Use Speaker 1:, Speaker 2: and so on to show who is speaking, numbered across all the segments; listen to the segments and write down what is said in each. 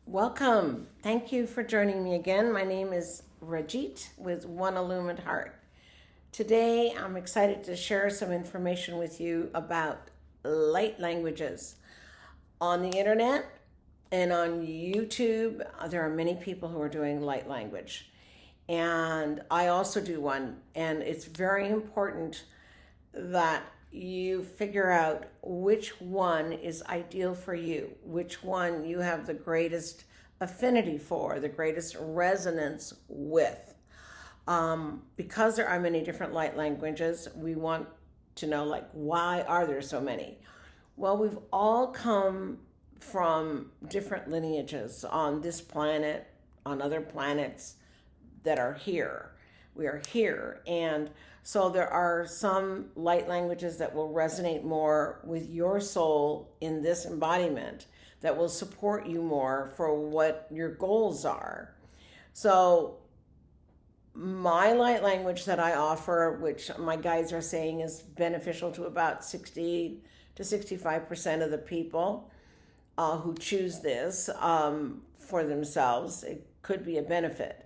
Speaker 1: Welcome. Thank you for joining me again. My name is Rajith with One Illumined Heart. Today, I'm excited to share some information with you about light languages. On the internet and on YouTube, there are many people who are doing light language. And I also do one. And it's very important that you figure out which one is ideal for you, which one you have the greatest affinity for, the greatest resonance with. Because there are many different light languages, we want to know, like, why are there so many? Well, we've all come from different lineages on this planet, on other planets that are here. We are here. And so there are some light languages that will resonate more with your soul in this embodiment, that will support you more for what your goals are. So my light language that I offer, which my guides are saying is beneficial to about 60 to 65% of the people who choose this for themselves, it could be a benefit.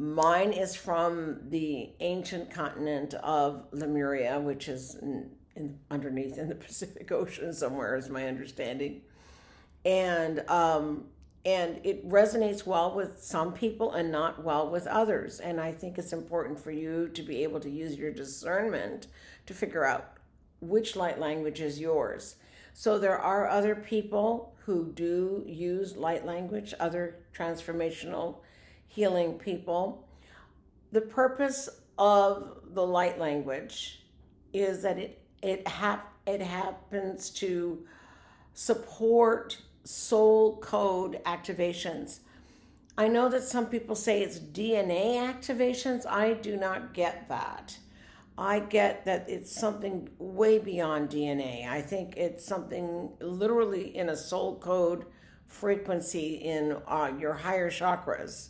Speaker 1: Mine is from the ancient continent of Lemuria, which is underneath in the Pacific Ocean somewhere, is my understanding. And it resonates well with some people and not well with others. And I think it's important for you to be able to use your discernment to figure out which light language is yours. So there are other people who do use light language, other transformational healing people. The purpose of the light language is that it happens to support soul code activations. I know that some people say it's DNA activations. I do not get that. I get that it's something way beyond DNA. I think it's something literally in a soul code frequency in your higher chakras.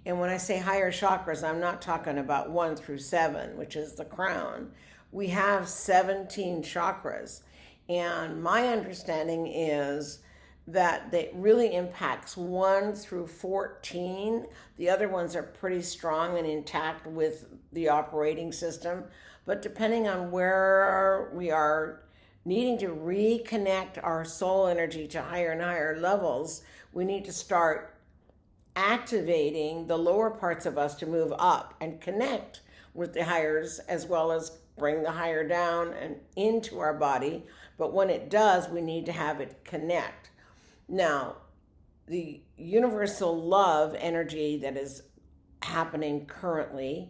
Speaker 1: And when I say higher chakras, I'm not talking about 1 through 7, which is the crown. We have 17 chakras. And my understanding is that it really impacts 1 through 14. The other ones are pretty strong and intact with the operating system. But depending on where we are needing to reconnect our soul energy to higher and higher levels, we need to start activating the lower parts of us to move up and connect with the higher, as well as bring the higher down and into our body. But when it does, we need to have it connect. Now, the universal love energy that is happening currently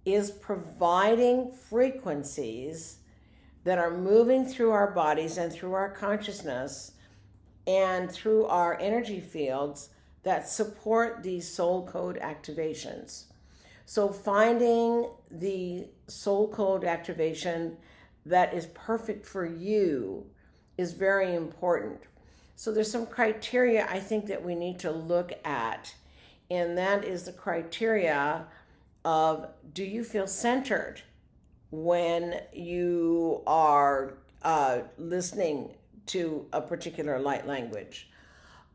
Speaker 1: is providing frequencies that are moving through our bodies and through our consciousness and through our energy fields that support these soul code activations. So finding the soul code activation that is perfect for you is very important. So there's some criteria I think that we need to look at, and that is the criteria of, do you feel centered when you are listening to a particular light language?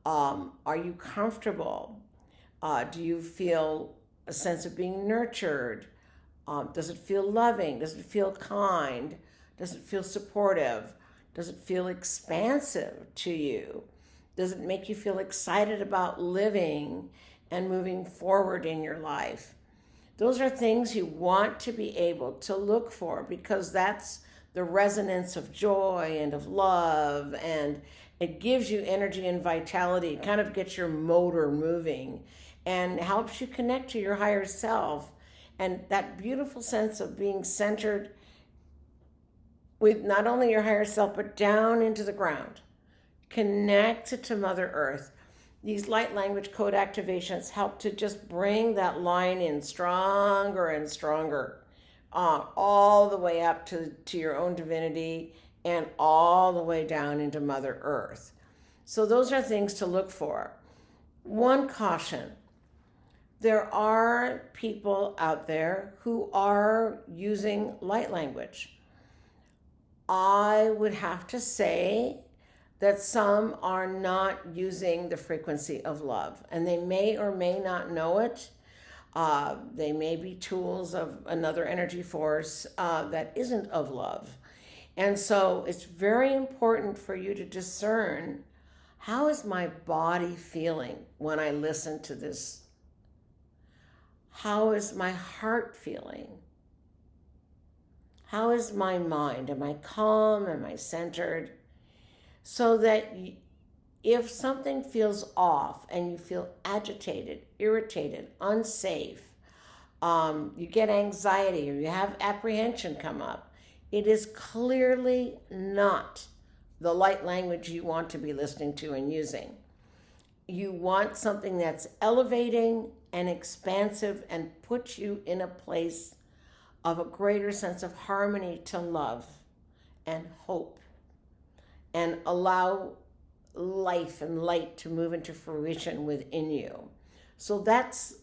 Speaker 1: Are you comfortable? Do you feel a sense of being nurtured? Does it feel loving? Does it feel kind? Does it feel supportive? Does it feel expansive to you? Does it make you feel excited about living and moving forward in your life? Those are things you want to be able to look for, because that's the resonance of joy and of love, and it gives you energy and vitality. It kind of gets your motor moving and helps you connect to your higher self, and that beautiful sense of being centered with not only your higher self, but down into the ground, connected to Mother Earth. These light language code activations help to just bring that line in stronger and stronger, all the way up to your own divinity and all the way down into Mother Earth. So those are things to look for. One caution: there are people out there who are using light language. I would have to say that some are not using the frequency of love, and they may or may not know it. They may be tools of another energy force that isn't of love. And so it's very important for you to discern, how is my body feeling when I listen to this? How is my heart feeling? How is my mind? Am I calm? Am I centered? So that if something feels off and you feel agitated, irritated, unsafe, you get anxiety or you have apprehension come up, it is clearly not the light language you want to be listening to and using. You want something that's elevating and expansive and puts you in a place of a greater sense of harmony to love and hope, and allow life and light to move into fruition within you. So that's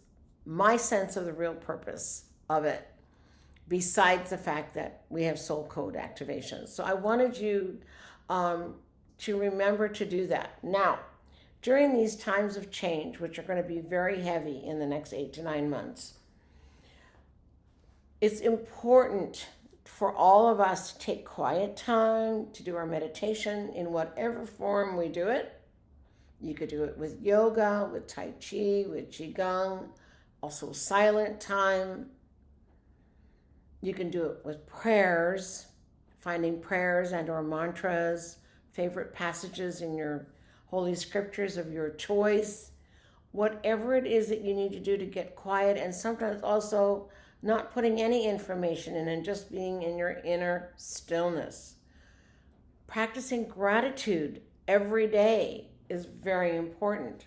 Speaker 1: my sense of the real purpose of it, besides the fact that we have soul code activations. So I wanted you to remember to do that. Now, during these times of change, which are going to be very heavy in the next 8 to 9 months, it's important for all of us to take quiet time to do our meditation in whatever form we do it. You could do it with yoga, with Tai Chi, with Qigong, also silent time. You can do it with prayers, finding prayers and or mantras, favorite passages in your holy scriptures of your choice, whatever it is that you need to do to get quiet, and sometimes also not putting any information in and just being in your inner stillness. Practicing gratitude every day is very important.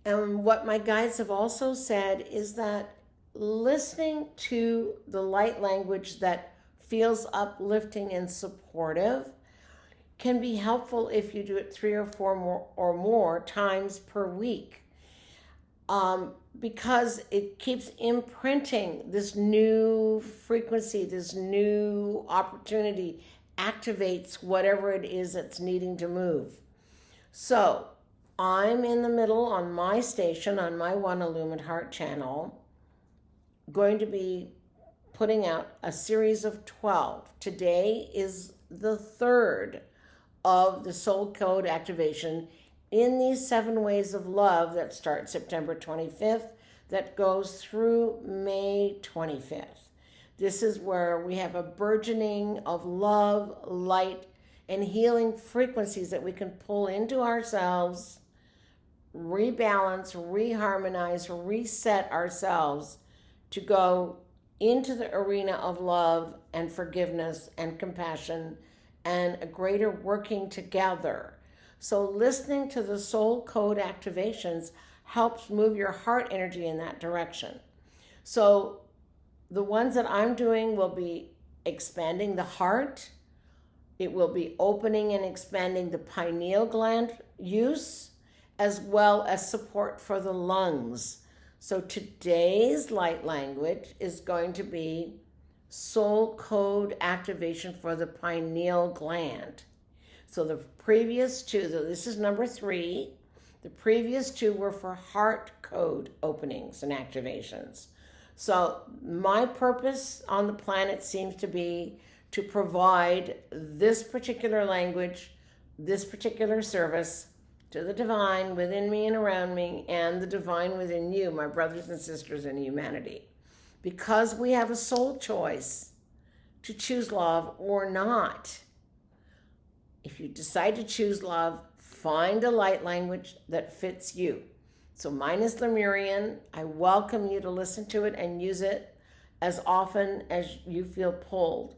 Speaker 1: And what my guides have also said is that listening to the light language that feels uplifting and supportive can be helpful if you do it 3 or 4 more times per week. Because it keeps imprinting this new frequency, this new opportunity, activates whatever it is that's needing to move. So I'm in the middle on my station, on my One Illumined Heart channel, going to be putting out a series of 12. Today is the 3rd of the soul code activation in these 7 ways of love that start September 25th, that goes through May 25th. This is where we have a burgeoning of love, light, and healing frequencies that we can pull into ourselves, rebalance, reharmonize, reset ourselves to go into the arena of love and forgiveness and compassion and a greater working together. So listening to the soul code activations helps move your heart energy in that direction. So the ones that I'm doing will be expanding the heart. It will be opening and expanding the pineal gland use, as well as support for the lungs. So today's light language is going to be soul code activation for the pineal gland. So the previous 2, this is number 3, the previous 2 were for heart code openings and activations. So my purpose on the planet seems to be to provide this particular language, this particular service to the divine within me and around me, and the divine within you, my brothers and sisters in humanity. Because we have a soul choice to choose love or not. If you decide to choose love, find a light language that fits you. So mine is Lemurian. I welcome you to listen to it and use it as often as you feel pulled.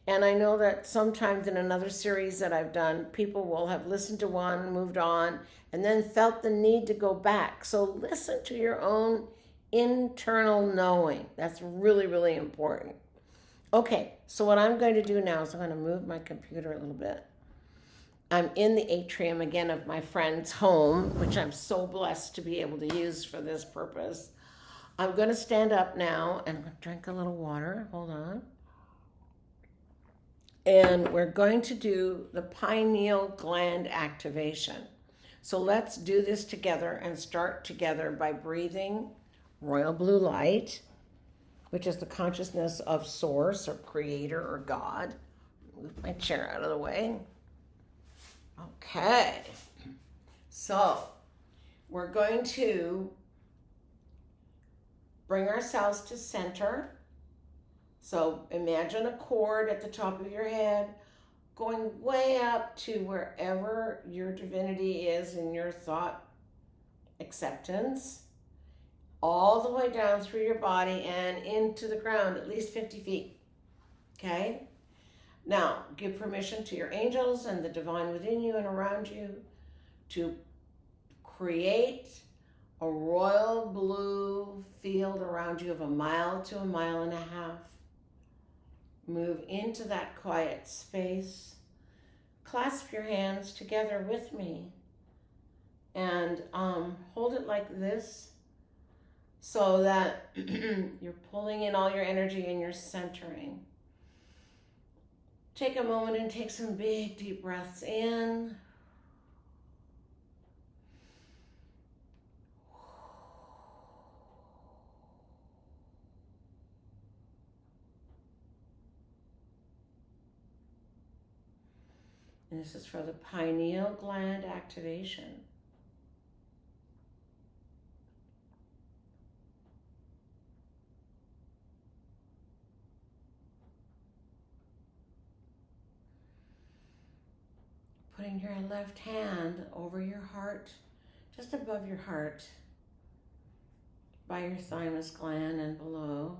Speaker 1: And I know that sometimes in another series that I've done, people will have listened to one, moved on, and then felt the need to go back. So listen to your own internal knowing. That's really, really important. Okay, so what I'm going to do now is I'm going to move my computer a little bit. I'm in the atrium again of my friend's home, which I'm so blessed to be able to use for this purpose. I'm going to stand up now and drink a little water. Hold on. And we're going to do the pineal gland activation. So let's do this together and start together by breathing royal blue light, which is the consciousness of source or creator or God. Move my chair out of the way. Okay. So we're going to bring ourselves to center. So imagine a cord at the top of your head going way up to wherever your divinity is in your thought acceptance, all the way down through your body and into the ground, at least 50 feet. Okay? Now, give permission to your angels and the divine within you and around you to create a royal blue field around you of 1 mile to 1.5 miles. Move into that quiet space. Clasp your hands together with me and hold it like this so that you're pulling in all your energy and you're centering. Take a moment and take some big deep breaths in. And this is for the pineal gland activation. Putting your left hand over your heart, just above your heart, by your thymus gland and below.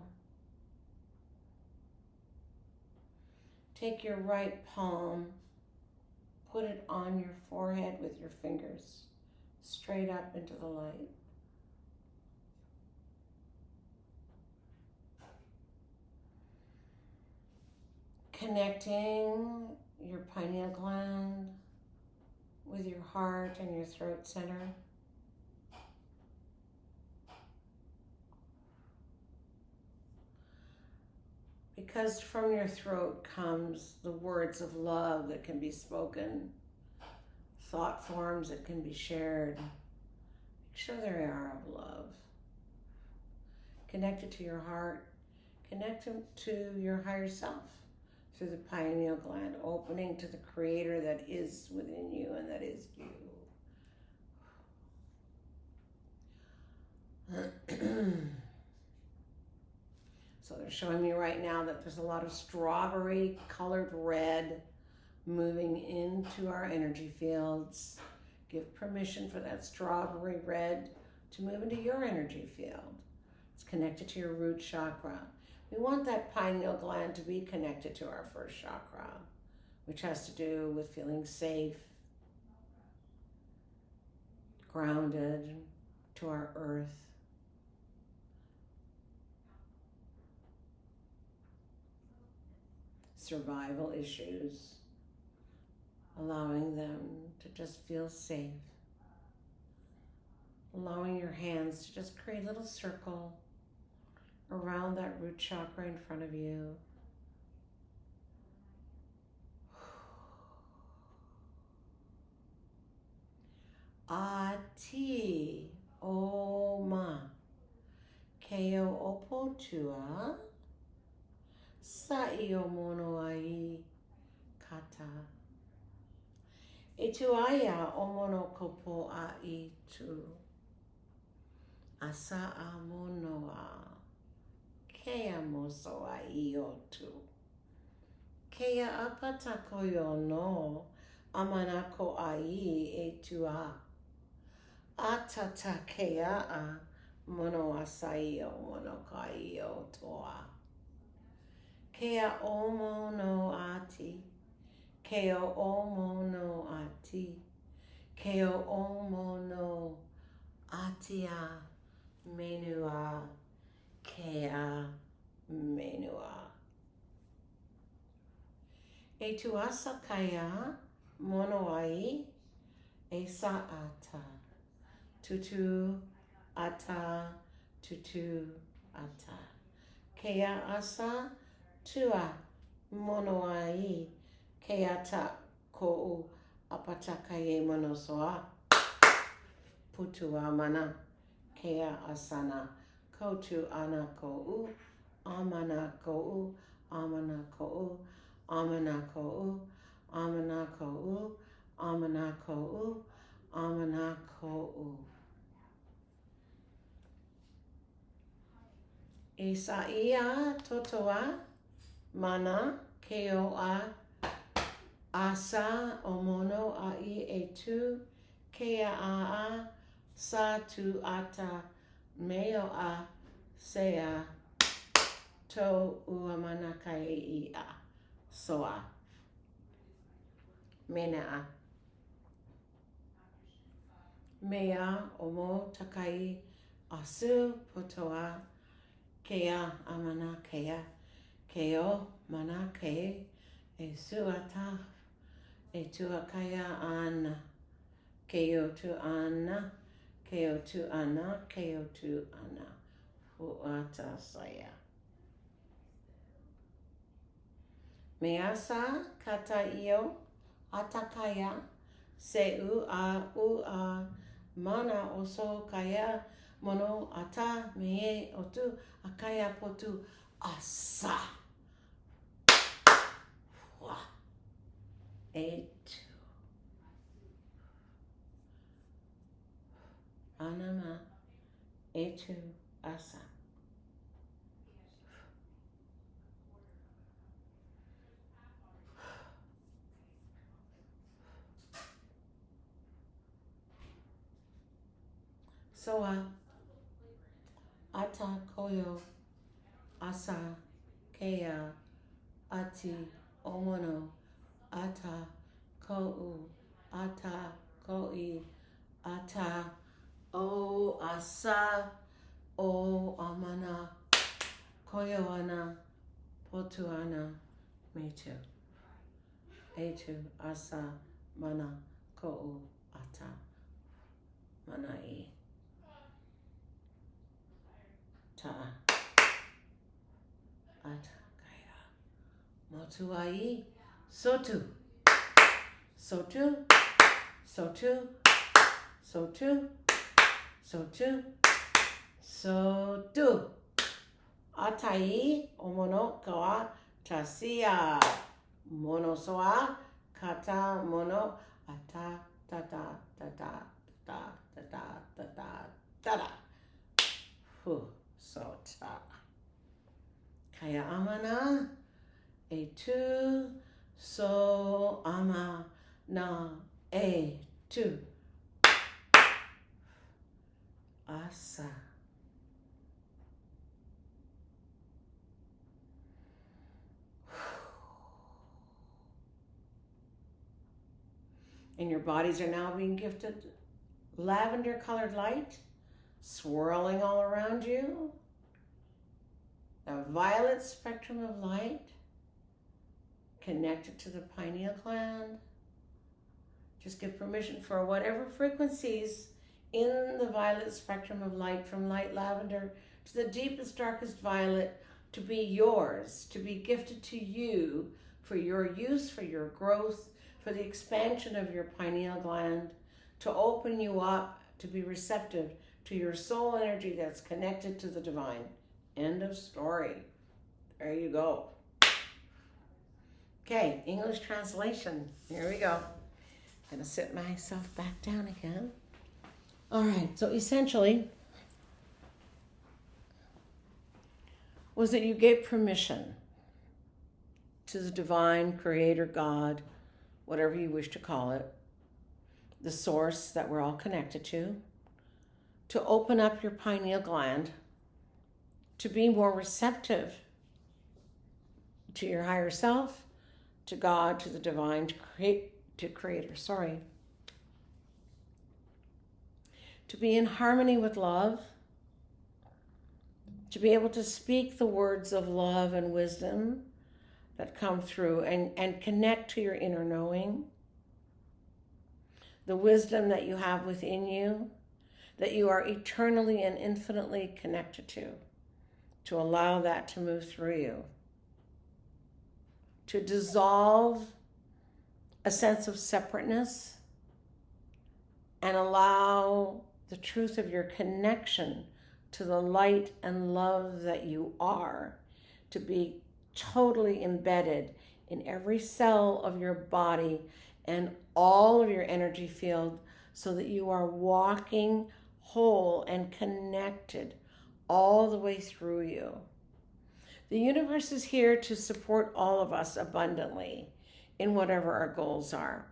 Speaker 1: Take your right palm, put it on your forehead with your fingers, straight up into the light. Connecting your pineal gland with your heart and your throat center. Because from your throat comes the words of love that can be spoken, thought forms that can be shared. Make sure they are of love. Connect it to your heart. Connect it to your higher self through the pineal gland, opening to the creator that is within you and that is you. So they're showing me right now that there's a lot of strawberry colored red moving into our energy fields. Give permission for that strawberry red to move into your energy field. It's connected to your root chakra. We want that pineal gland to be connected to our first chakra, which has to do with feeling safe, grounded to our earth. Survival issues, allowing them to just feel safe. Allowing your hands to just create a little circle around that root chakra in front of you. Ati oma keo opotua Sa'io mono ai kata. E tu aia o mono kopo ai tu. Asa a mono a. Kea moso ai o tu. Kea apata koyo no. Amanako ai e tu a. Atata kea a. Mono asai o mono kai o toa. Kea omo no ati, keo omo no ati, keo omo no atia menua, kea menua. E tuasa kaya mono ai, e sa ata, tutu ata, tutu ata. Kea asa, tua mono ai Keata ko'u apatakaye monosoa. Putu amana. Kea asana. Kotu ana ko'u. Amana ko'u. Amana ko'u. Amana ko'u. Amana ko'u. Amana ko'u. Amana ko'u. Isaia totoa. Mana keoa. Asa omono ai etu. Kea a sa tu ata meo a sea to uamana kai a soa mena a mea omo takai asu potoa kea amana kea keo mana ke e suata e tuakaya ana keo tu ana keo tu ana keo tu ana huata saya measa kata io atakaya se u a mana oso kaya mono ata me otu akaya potu asa wa eight anama etu asa soa ata koyo asa kea ati omono ata ko'u ata ko'i ata o asa o amana koyo ana potu ana metu etu asa mana ko'u ata mana I ta'a ata kaya motu ai sotu sotu sotu sotu sotu sotu atai omono kawa tasia mono soa kata mono ata tata tata tata tata tata tata hu sota kaya amana e tu so ama na e tu asa and your bodies are now being gifted lavender colored light swirling all around you, a violet spectrum of light connected to the pineal gland. Just give permission for whatever frequencies in the violet spectrum of light, from light lavender to the deepest, darkest violet, to be yours, to be gifted to you for your use, for your growth, for the expansion of your pineal gland, to open you up, to be receptive to your soul energy that's connected to the divine. End of story. There you go. Okay, English translation. Here we go. I'm going to sit myself back down again. All right, so essentially, was that you gave permission to the divine creator, God, whatever you wish to call it, the source that we're all connected to open up your pineal gland, to be more receptive to your higher self, to God, to the divine, to creator, to be in harmony with love, to be able to speak the words of love and wisdom that come through and connect to your inner knowing, the wisdom that you have within you, that you are eternally and infinitely connected to allow that to move through you, to dissolve a sense of separateness, and allow the truth of your connection to the light and love that you are to be totally embedded in every cell of your body and all of your energy field, so that you are walking whole and connected all the way through you. The universe is here to support all of us abundantly in whatever our goals are.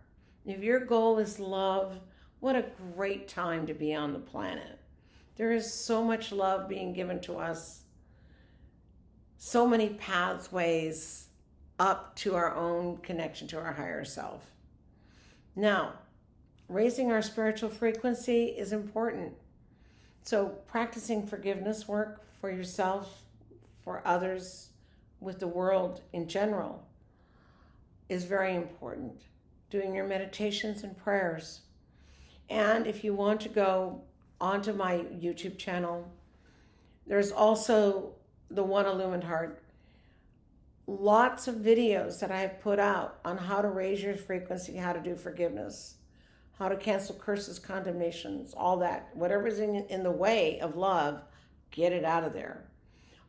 Speaker 1: If your goal is love, what a great time to be on the planet. There is so much love being given to us, so many pathways up to our own connection to our higher self. Now, raising our spiritual frequency is important. So practicing forgiveness work for yourself, for others, with the world in general is very important. Doing your meditations and prayers. And if you want to go onto my YouTube channel, there's also the One Illumined Heart. Lots of videos that I have put out on how to raise your frequency, how to do forgiveness, how to cancel curses, condemnations, all that. Whatever's in the way of love, get it out of there.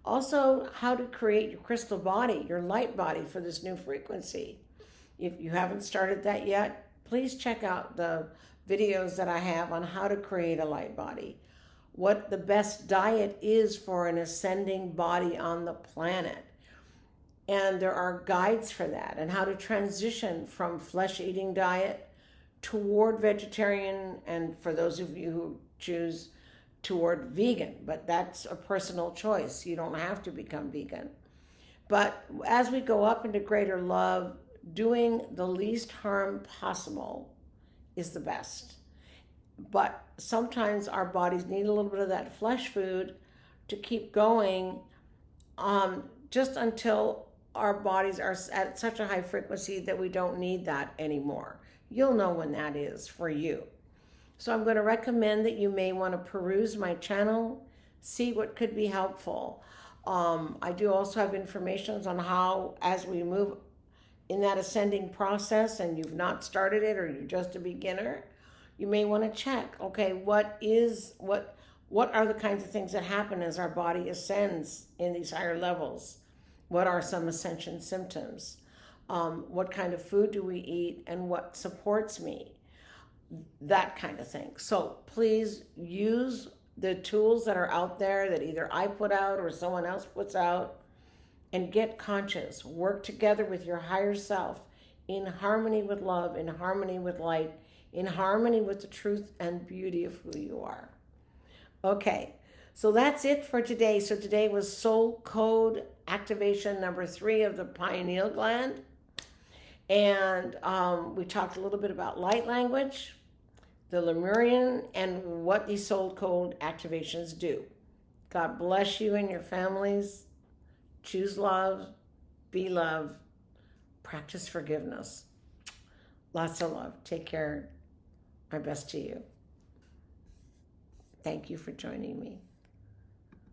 Speaker 1: Also, how to create your crystal body, your light body for this new frequency. If you haven't started that yet, please check out the videos that I have on how to create a light body, what the best diet is for an ascending body on the planet. And there are guides for that, and how to transition from flesh-eating diet toward vegetarian, and for those of you who choose toward vegan, but that's a personal choice. You don't have to become vegan. But as we go up into greater love, doing the least harm possible is the best. But sometimes our bodies need a little bit of that flesh food to keep going, just until our bodies are at such a high frequency that we don't need that anymore. You'll know when that is for you. So I'm going to recommend that you may want to peruse my channel, see what could be helpful. I do also have information on how, as we move in that ascending process and you've not started it, or you're just a beginner, you may want to check, okay, what are the kinds of things that happen as our body ascends in these higher levels? What are some ascension symptoms? What kind of food do we eat, and what supports me? That kind of thing. So please use the tools that are out there that either I put out or someone else puts out, and get conscious. Work together with your higher self in harmony with love, in harmony with light, in harmony with the truth and beauty of who you are. Okay, so that's it for today. So today was soul code activation number 3 of the pineal gland. And we talked a little bit about light language, the Lemurian, and what these soul code activations do. God bless you and your families. Choose love, be love, practice forgiveness. Lots of love. Take care. My best to you. Thank you for joining me.